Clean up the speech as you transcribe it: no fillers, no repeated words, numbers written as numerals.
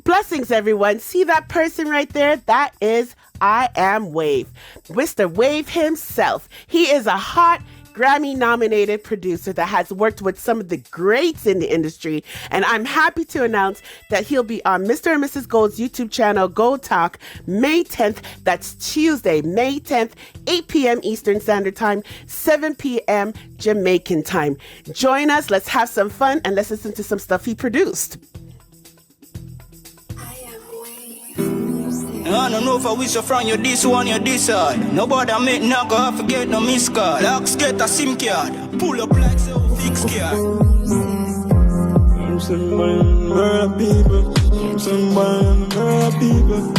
Blessings, everyone. See that person right there? That is Iamwav, Mr. Wave himself. He is a hot Grammy-nominated producer that has worked with some of the greats in the industry, and I'm happy to announce that he'll be on Mr. and Mrs. Gold's YouTube channel, Gold Talk, May 10th. That's Tuesday, May 10th, 8 p.m. Eastern Standard Time, 7 p.m. Jamaican time. Join us, let's have some fun, and let's listen to some stuff he produced. I don't know if I wish you from you this one, you this side. Nobody make knock off, forget no miss card. Locks get a SIM card. Pull up like so fix card. Somebody murder people. Somebody murder people.